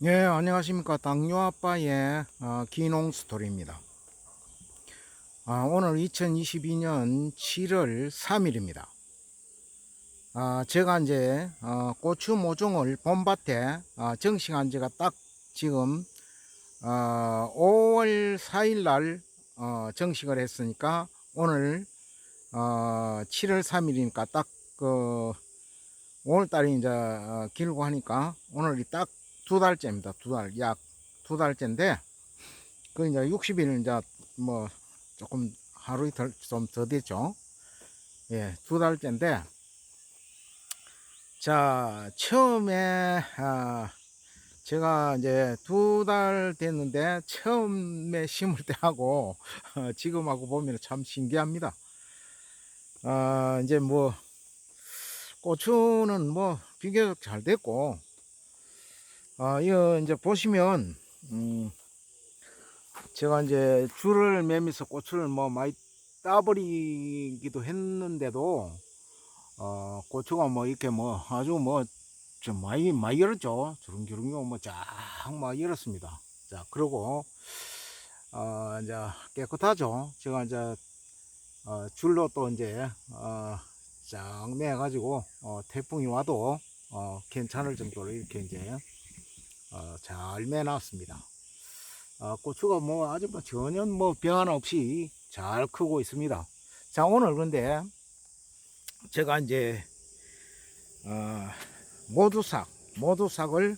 예, 안녕하십니까. 당뇨 아빠의 기농 스토리입니다. 오늘 2022년 7월 3일입니다. 제가 이제 고추 모종을 봄밭에 정식한 지가 딱 지금 5월 4일 날 정식을 했으니까 오늘 7월 3일이니까 딱 오늘달이 이제 길고 하니까 오늘이 딱 2달째입니다. 약 2달째인데 그 이제 60일 이제 뭐 조금 하루 이틀 좀 더 됐죠. 예, 2달째인데 자 처음에 제가 이제 2달 됐는데 처음에 심을 때하고 지금하고 보면 참 신기합니다. 이제 뭐 고추는 뭐 비교적 잘 됐고 이거 이제 보시면 제가 이제 줄을 매면서 고추를 뭐 많이 따버리기도 했는데도 고추가 뭐 이렇게 뭐 아주 뭐 좀 많이 열었죠. 주렁주렁 뭐쫙 많이 열었습니다. 자, 그리고 이제 깨끗하죠. 제가 이제 줄로 또 이제 쫙 매 가지고 태풍이 와도 괜찮을 정도로 이렇게 이제 잘 매놨습니다. 고추가 뭐 아주 뭐 전혀 뭐 변화 없이 잘 크고 있습니다. 자, 오늘 근데 제가 이제 모두삭을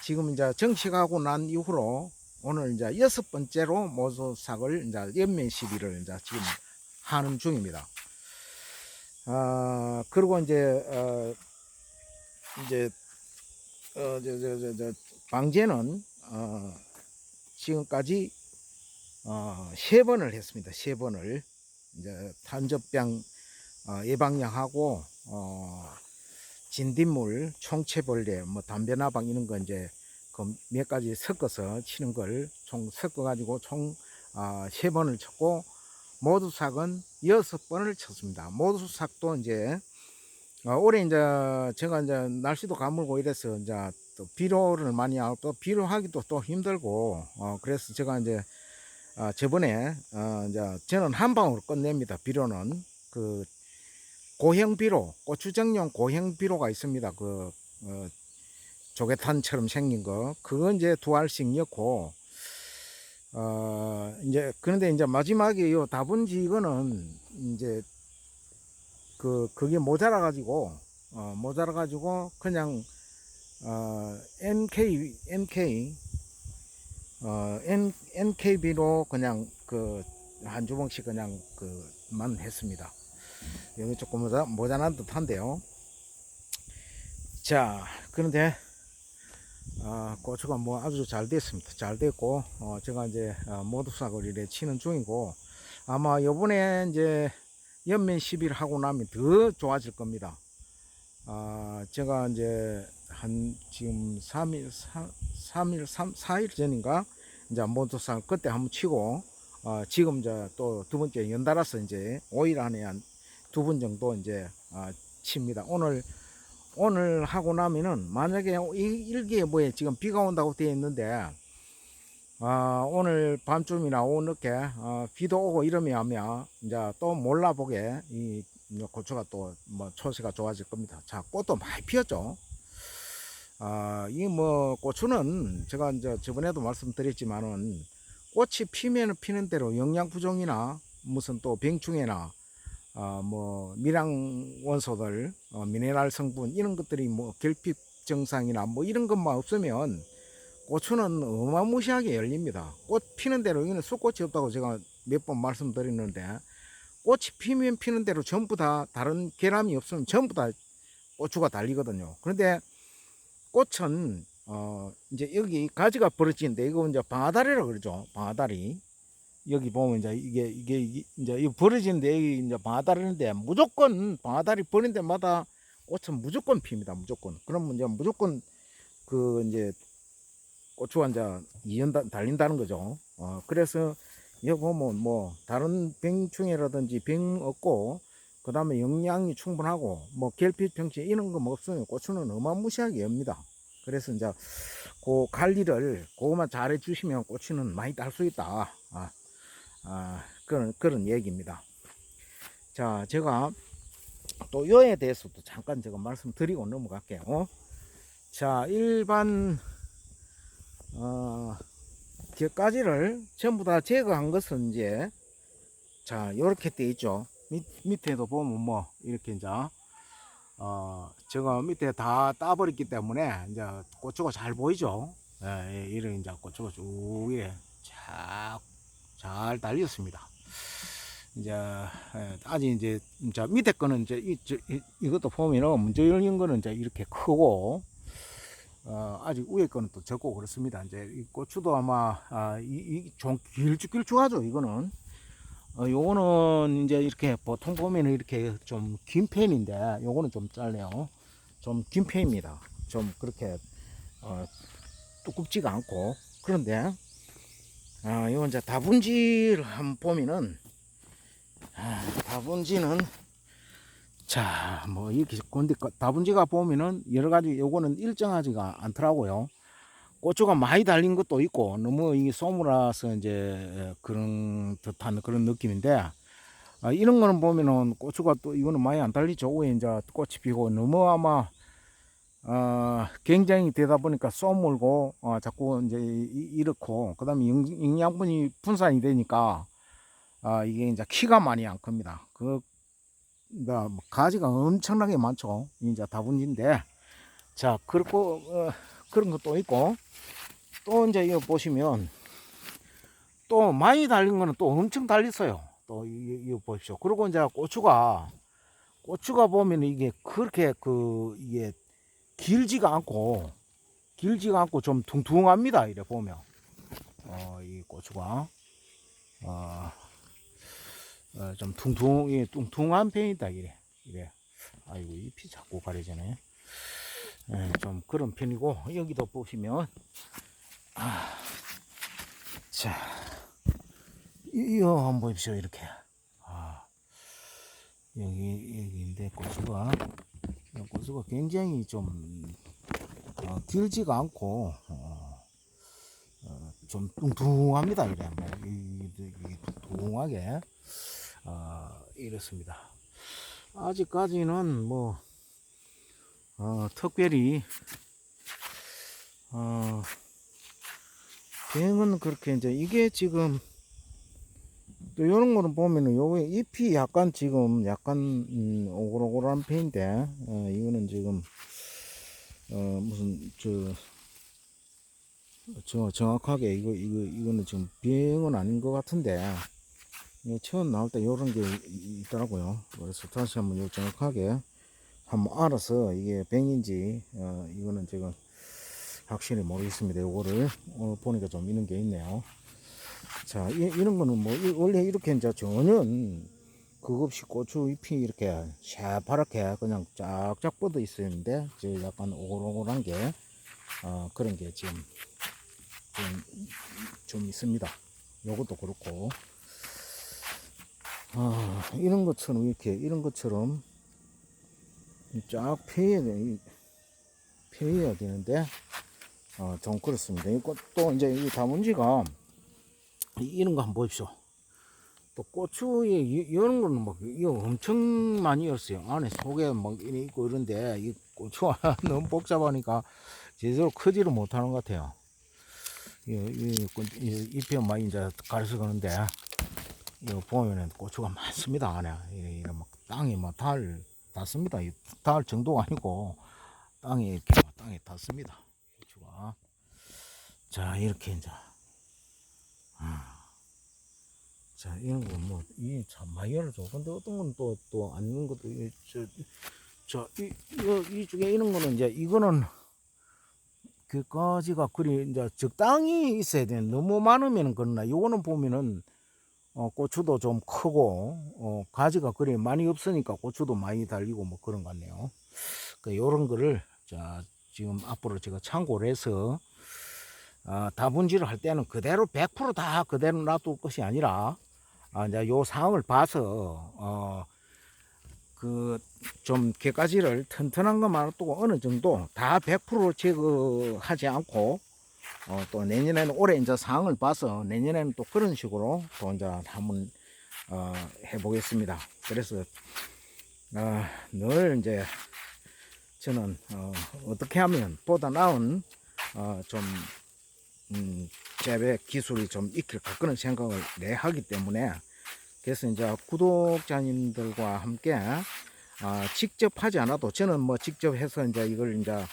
지금 이제 정식하고 난 이후로 오늘 이제 6번째로 모두삭을 이제 연면 시비를 이제 지금 하는 중입니다. 그리고 이제 방제는 지금까지 3번을 했습니다. 3번을 이제 탄저병 예방약하고 진딧물, 총체벌레, 뭐 담배나방 이런 거 이제 그 몇 가지 섞어서 치는 걸 총 섞어 가지고 총 3번을 쳤고 모두삭은 6번을 쳤습니다. 모두삭도 이제 올해 이제 제가 이제 날씨도 가물고 이래서 이제 또 비료를 많이 하고 또 비료하기도 또 힘들고 그래서 제가 이제 저번에 이제 저는 한 방으로 끝냅니다. 비료는 그 고형 비료, 고추정용 고형 비료가 있습니다. 그 조개탄처럼 생긴 거 그건 이제 2알씩 넣고 이제 그런데 이제 마지막에 요 다분지 이거는 이제 그게 모자라 가지고 그냥 NKB로 그냥 그 한 주먹씩 그냥 그만 했습니다. 여기 조금 모자란 듯한데요. 자, 그런데 고추가 뭐 아주 잘 됐습니다. 잘 됐고 제가 이제 모두삭을 이래 치는 중이고 아마 요번에 이제 연면 시비를 하고 나면 더 좋아질 겁니다. 제가 이제 한 지금 4일 전인가 이제 모두삭 그때 한번 치고 지금 이제 또 두 번째 연달아서 이제 5일 안에 한 2번 정도 이제 칩니다. 오늘 하고 나면은 만약에 일기예보에 지금 비가 온다고 되어 있는데 오늘 밤쯤이나 오후 늦게 비도 오고 이러면 하면 이제 또 몰라보게 이 고추가 또 뭐 초세가 좋아질 겁니다. 자, 꽃도 많이 피었죠. 이 뭐 고추는 제가 이제 저번에도 말씀드렸지만은 꽃이 피면 피는 대로 영양 부족이나 무슨 또 병충해나 뭐 미량 원소들, 미네랄 성분 이런 것들이 뭐 결핍 증상이나 뭐 이런 것만 없으면 고추는 어마무시하게 열립니다. 꽃 피는 대로 이거는 쑥꽃이 없다고 제가 몇 번 말씀드렸는데 꽃이 피면 피는 대로 전부 다 다른 결함이 없으면 전부 다 고추가 달리거든요. 그런데 꽃은 이제 여기 가지가 벌어지는데 이거 이제 방아다리라고 그러죠. 방아다리. 여기 보면 이제 이게 이제 이 벌어지는데 여기 이제 방아다리인데 무조건 방아다리 버린 데마다 꽃은 무조건 핍니다. 무조건. 그러면 이제 무조건 그 이제 고추가 이제 달린다는 거죠. 그래서 여기 보면 뭐 다른 병충해라든지 병 없고 그 다음에 영양이 충분하고 뭐 결핍 병치 이런 거 없으면 고추는 어마무시하게 엽니다. 그래서 이제 그 관리를 그거만 잘 해주시면 고추는 많이 딸 수 있다. 그런 얘기입니다. 자, 제가 또 요에 대해서도 잠깐 제가 말씀드리고 넘어갈게요. 자, 일반 곁가지를 전부 다 제거한 것은 이제 자 요렇게 돼 있죠. 밑에도 보면 뭐 이렇게 이제 제가 밑에 다 따버렸기 때문에 이제 고추가 잘 보이죠. 예, 이런 이제 고추가 쭉 위에 잘 달렸습니다. 이제 아직 이제 밑에 거는 이제 이것도 보면은 문제 열린 거는 이제 이렇게 크고 아직 위에 거는 또 적고 그렇습니다. 이제 이 고추도 아마 좀 길쭉길쭉하죠. 이거는 요거는 이제 이렇게 보통 보면은 이렇게 좀 긴 편인데 요거는 좀 짧네요. 좀 긴 편입니다. 좀 그렇게 두껍지가 않고 그런데 이건 이제 다분지를 한번 보면은 다분지는 자, 뭐 이렇게 근데 다분지가 보면은 여러 가지 요거는 일정하지가 않더라고요. 고추가 많이 달린 것도 있고 너무 이게 소무라서 이제 그런 듯한 그런 느낌인데 이런 거는 보면은 고추가 또 이거는 많이 안 달리죠. 위에 이제 꽃이 피고 너무 아마 굉장히 되다 보니까 쏘물고 자꾸 이제 이렇고 그다음에 영양분이 분산이 되니까 이게 이제 키가 많이 안 큽니다. 그러니까 가지가 엄청나게 많죠. 이제 다분지인데 자 그렇고 그런 것도 있고 또 이제 이거 보시면 또 많이 달린 거는 또 엄청 달렸어요. 또 이거 보십시오. 그리고 이제 고추가 보면 이게 그렇게 이게 길지가 않고 좀 둥둥합니다. 이래 보면 이 고추가 좀 둥둥한 편이다. 이래 아이고 잎이 자꾸 가려지네. 좀 그런 편이고 여기도 보시면 자 이거 한번 보십시오. 이렇게 여기인데 고수가 굉장히 좀 길지가 않고 좀 뚱뚱합니다. 이래 뭐 뚱뚱하게 이렇습니다. 아직까지는 뭐 특별히 비행은 그렇게 이제 이게 지금 또 이런 거는 보면은 요게 잎이 약간 지금 오글오글한 편인데 이거는 지금 무슨 정확하게 이거는 지금 비행은 아닌 것 같은데 처음 나올 때 요런 게 있더라고요. 그래서 다시 한번 요 정확하게 한번 알아서 이게 병인지 이거는 지금 확실히 모르겠습니다. 요거를 오늘 보니까 좀 이런 게 있네요. 자, 이런 거는 뭐 원래 이렇게 이제 전혀 그거 없이 고추 잎이 이렇게 새파랗게 그냥 쫙쫙 뻗어 있었는데 이제 약간 오글오글한 게 그런 게 지금 좀 있습니다. 요것도 그렇고 이런 것처럼 이런 것처럼 쫙 펴야 되는데 좀 그렇습니다. 이거 또 이제 이 다문지가 이런 거 한번 보십시오. 또 고추에 이런 거는 막 이거 엄청 많이 였어요. 안에 속에 막 있고 이런데 이 고추가 너무 복잡하니까 제대로 크지를 못하는 것 같아요. 잎이 많이 이제 가려서 그런데 이거 보면은 고추가 많습니다. 안에 이런 막 땅이 막 닿습니다. 닿을 정도가 아니고 땅에 이렇게 땅에 닿습니다. 고추가 자 이렇게 이제 자, 이런 거 뭐, 이 참 많이 열어줘. 근데 어떤 건 또 안 있는 것도, 이 중에 이런 거는 이제, 이거는, 가지가 그리, 이제 적당히 있어야 돼. 너무 많으면 그러나, 요거는 보면은, 고추도 좀 크고, 가지가 그리 많이 없으니까 고추도 많이 달리고 뭐 그런 것 같네요. 요런 거를, 자, 지금 앞으로 제가 참고를 해서, 다분지를 할 때는 그대로 100%다 그대로 놔둘 것이 아니라, 이제 요 상황을 봐서 그 좀 게가지를 튼튼한 것만 또 어느 정도 다 100% 제거하지 않고 또 내년에는 올해 이제 상황을 봐서 내년에는 또 그런 식으로 또 이제 한번 해보겠습니다. 그래서 늘 이제 저는 어떻게 하면 보다 나은 좀 재배 기술이 좀 익힐까 그런 생각을 내 하기 때문에 그래서 이제 구독자님들과 함께 직접 하지 않아도 저는 뭐 직접 해서 이제 이걸 이제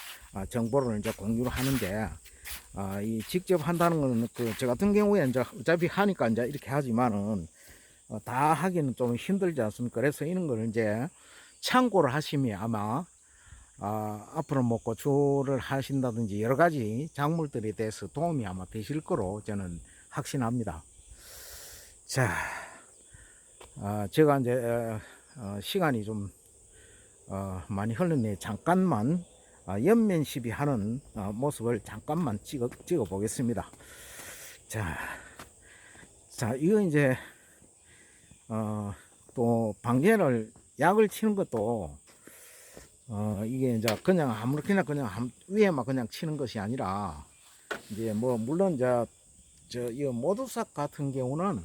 정보를 이제 공유를 하는데 이 직접 한다는 거는 그 저 같은 경우에 이제 어차피 하니까 이제 이렇게 하지만은 다 하기는 좀 힘들지 않습니까? 그래서 이런 걸 이제 참고를 하시면 아마 앞으로 뭐 고추를 하신다든지 여러 가지 작물들에 대해서 도움이 아마 되실 거로 저는 확신합니다. 자, 제가 이제 시간이 좀 많이 흘렀네. 잠깐만 옆면 시비하는 모습을 잠깐만 찍어 보겠습니다. 자, 이거 이제 또 방제를 약을 치는 것도 이게 이제 그냥 아무렇게나 그냥 위에만 그냥 치는 것이 아니라 이제 뭐 물론 이제 이 모두싹 같은 경우는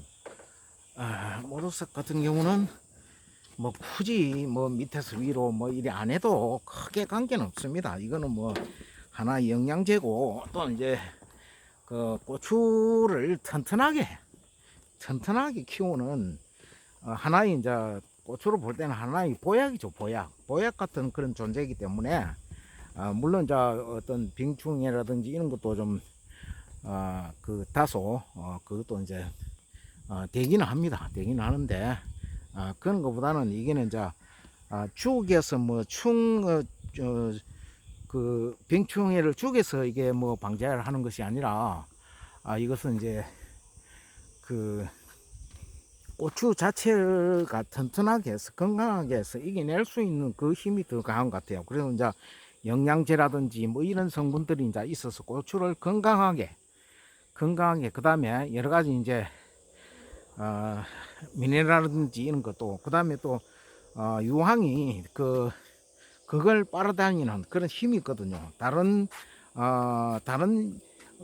뭐 굳이 뭐 밑에서 위로 뭐 이래 안 해도 크게 관계는 없습니다. 이거는 뭐 하나의 영양제고 또 이제 그 고추를 튼튼하게 키우는 하나의 이제 고추를 볼 때는 하나의 보약이죠. 보약 같은 그런 존재이기 때문에 물론 이제 어떤 병충해라든지 이런 것도 좀 그 다소 그것도 이제 되기는 합니다. 되기는 하는데 그런 것보다는 이게는 이제 죽에서 뭐 그 병충해를 죽에서 이게 뭐 방제를 하는 것이 아니라 이것은 이제 그 고추 자체가 튼튼하게 해서 건강하게 해서 이겨낼 수 있는 그 힘이 더 강한 것 같아요. 그래서 이제 영양제라든지 뭐 이런 성분들이 이제 있어서 고추를 건강하게 그 다음에 여러 가지 이제 미네랄이라든지 이런 것도 그 다음에 또 유황이 그걸 빨아다니는 그런 힘이 있거든요. 다른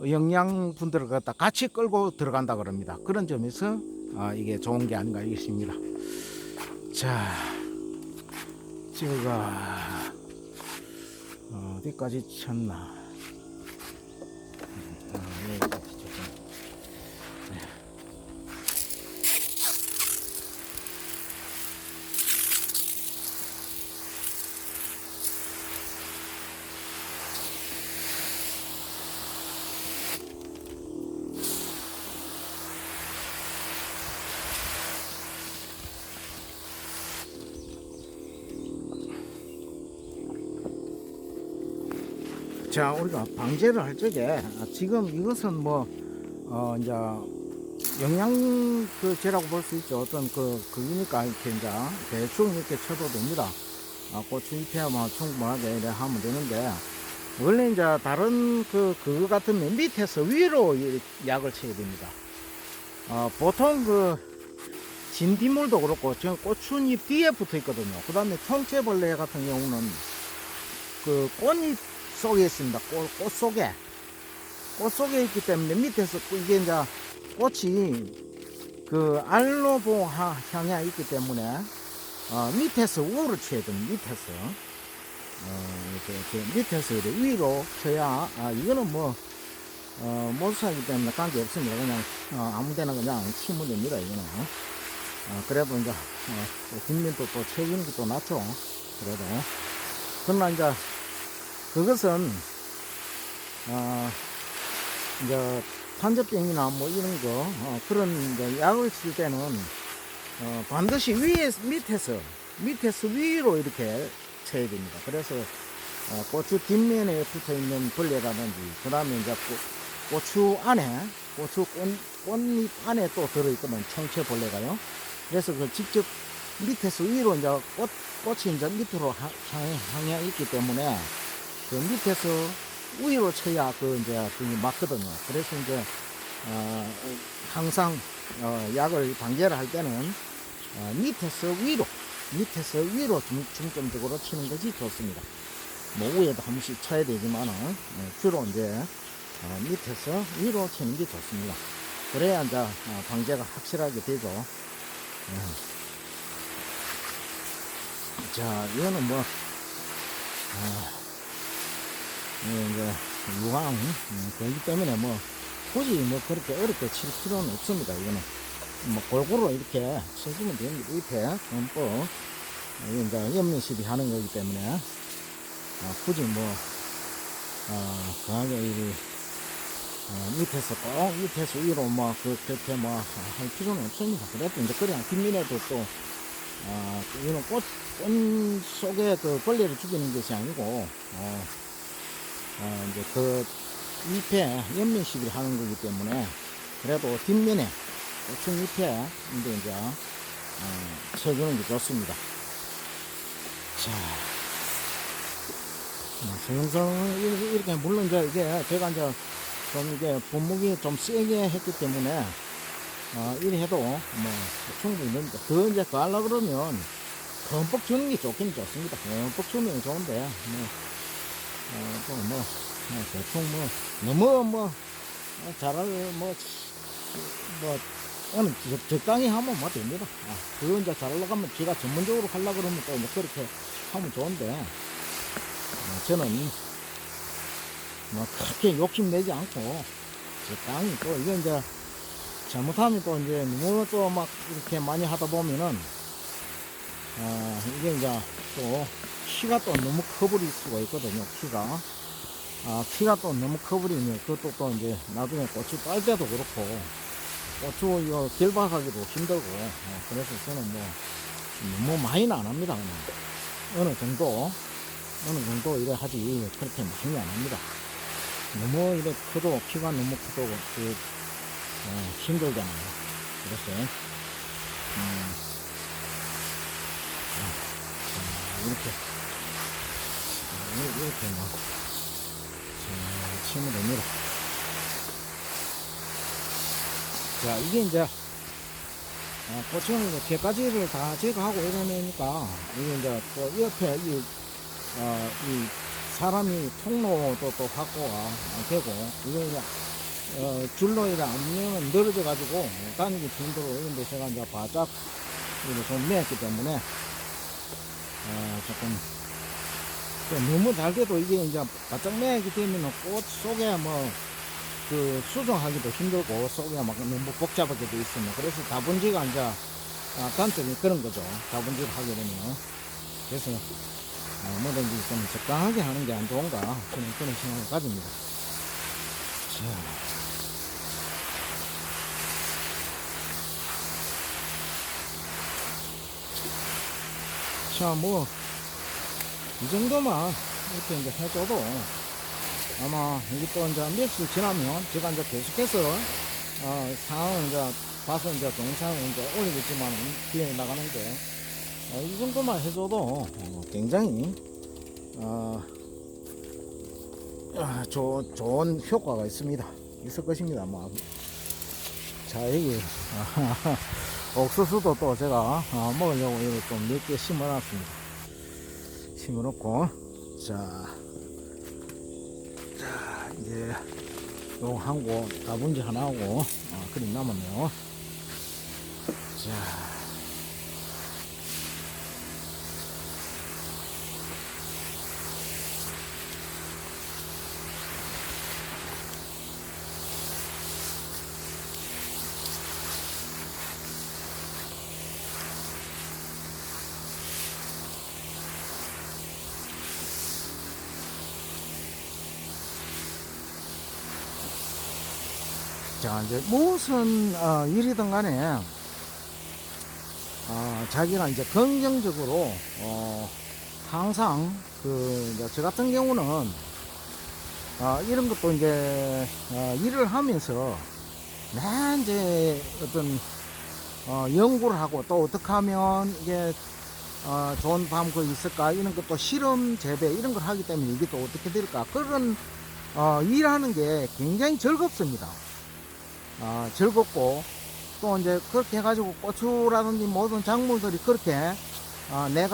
영양분들을 갖다 같이 끌고 들어간다 그럽니다. 그런 점에서 이게 좋은 게 아닌가 싶습니다. 자, 제가 어디까지 쳤나? 여기까지 쳤구나. 자, 우리가 방제를 할 적에 지금 이것은 뭐 이제 영양 제라고 볼 수 있죠. 어떤 그이니까 이렇게 이제 대충 이렇게 쳐도 됩니다. 고추 잎에만 충분하게 이렇게 하면 되는데 원래 이제 다른 그거 같으면 밑에서 위로 약을 쳐야 됩니다. 보통 진딧물도 그렇고 지금 고추잎 뒤에 붙어 있거든요. 그 다음에 총채벌레 같은 경우는 그 꽃잎 속에 있습니다. 꽃 속에 있기 때문에 밑에서 이게 이제 꽃이 그 알로보 향해 있기 때문에 밑에서 우를 쳐야 됩니다. 이렇게 밑에서 이렇게 위로 쳐야 이거는 뭐 모수하기 때문에 관계 없습니다. 그냥 아무데나 그냥 치면 됩니다. 이거는 그래도 이제 뒷면도 또 쳐주는 게 또 낫죠. 그래도 그러나 이제 그것은 이제 탄저병이나 뭐 이런 거 그런 이제 약을 쓸 때는 반드시 밑에서 위로 이렇게 쳐야 됩니다. 그래서 고추 뒷면에 붙어 있는 벌레라든지 그 다음에 이제 고추 안에 꽃잎 안에 또 들어있거든, 청채벌레가요. 그래서 직접 밑에서 위로 이제 꽃이 이제 밑으로 향해 있기 때문에 그 밑에서 위로 쳐야 이제 그게 맞거든요. 그래서 이제 항상 약을 방제를 할 때는 밑에서 위로 밑에서 위로 중점적으로 치는 것이 좋습니다. 뭐 위에도 한 번씩 쳐야 되지만은 주로 이제 밑에서 위로 치는 게 좋습니다. 그래야 이제 방제가 확실하게 되죠. 자, 이거는 뭐 이제 유황 그렇기 때문에 뭐 굳이 뭐 그렇게 어렵게 칠 필요는 없습니다. 이거는 뭐 골고루 이렇게 쳐주면 됩니다. 밑에 듬뿍 이게 이제 연민시비 하는 거기 때문에 굳이 뭐 강하게 이 밑에서 꼭 밑에서 위로 뭐 그렇게 뭐 할 필요는 없습니다. 그래도 이제 그냥 뒷면에도 또 이거는 꽃 속에 그 벌레를 죽이는 것이 아니고 이제 그 잎에 연면 시비를 하는 거기 때문에 그래도 뒷면에 고추 잎에 이제 쳐주는 게 좋습니다. 자, 성성 이렇게 물론 이제 제가 이제 좀 이게 분무기 좀 세게 했기 때문에 이래 해도 뭐 충분히 됩니다. 더 이제 가려고 그러면 흠뻑 주는 게 좋긴 좋습니다. 흠뻑 주면 좋은데 뭐 대충 너무 잘할 어느 적당히 하면 됩니다. 그거 이제 잘하려고 하면 제가 전문적으로 하려고 그러면 또 이제 그렇게 하면 좋은데 저는 그렇게 욕심내지 않고 적당히 또 이게 이제 잘못하면 또 이제 너무 또 막 이렇게 많이 하다 보면은 이게 이제 또 키가 또 너무 커버릴 수가 있거든요. 키가 또 너무 커버리면 그것도 또 이제 나중에 고추 딸 때도 그렇고 고추 이거 결박하기도 힘들고 그래서 저는 뭐 너무 많이는 안 합니다. 그냥 어느 정도 이래 하지 그렇게 많이 안 합니다. 너무 이래 커도 키가 너무 커도 힘들잖아요. 그래서 이렇게 치면 됩니다. 자, 이게 이제 고추는 이제 개가지를 다 제거하고 이러니까 이게 이제 또 옆에 이 사람이 통로도 또 확보가 되고 이게 이제 줄로 이래 앞면은 늘어져 가지고 다니기 힘들고 이런데 제가 이제 바짝 이렇게 좀 매었기 때문에 조금 너무 달게도 이게 이제 바짝 매기 되면 꽃 속에 그 수정하기도 힘들고 속에 막 너무 복잡하게 돼 있으면 그래서 다분지가 이제 단점이 그런 거죠. 다분지를 하게 되면 그래서 뭐든지 좀 적당하게 하는 게 안 좋은가 저는 그런 생각을 가집니다. 자, 뭐 이 정도만 이렇게 이제 해줘도 아마 이게 또 이제 며칠 지나면 제가 이제 계속해서 상황을 이제 봐서 이제 동영상을 이제 올리겠지만 뒤에 나가는데 이 정도만 해줘도 굉장히 좋은 효과가 있을 것입니다. 자, 여기 옥수수도 또 제가 먹으려고 여기 좀 몇 개 심어놨습니다. 심어놓고 자 이제 요 한고 다분지 하나하고 그림 남았네요. 자, 이제 무슨 일이든 간에 자기가 이제 긍정적으로 항상 저 같은 경우는 이런 것도 이제 일을 하면서 매 이제 어떤 연구를 하고 또 어떻게 하면 이게 좋은 밤그 있을까 이런 것도 실험 재배 이런 걸 하기 때문에 이게 또 어떻게 될까 그런 일하는 게 굉장히 즐겁습니다. 즐겁고 또 이제 그렇게 해가지고 고추라든지 모든 작물들이 그렇게 내가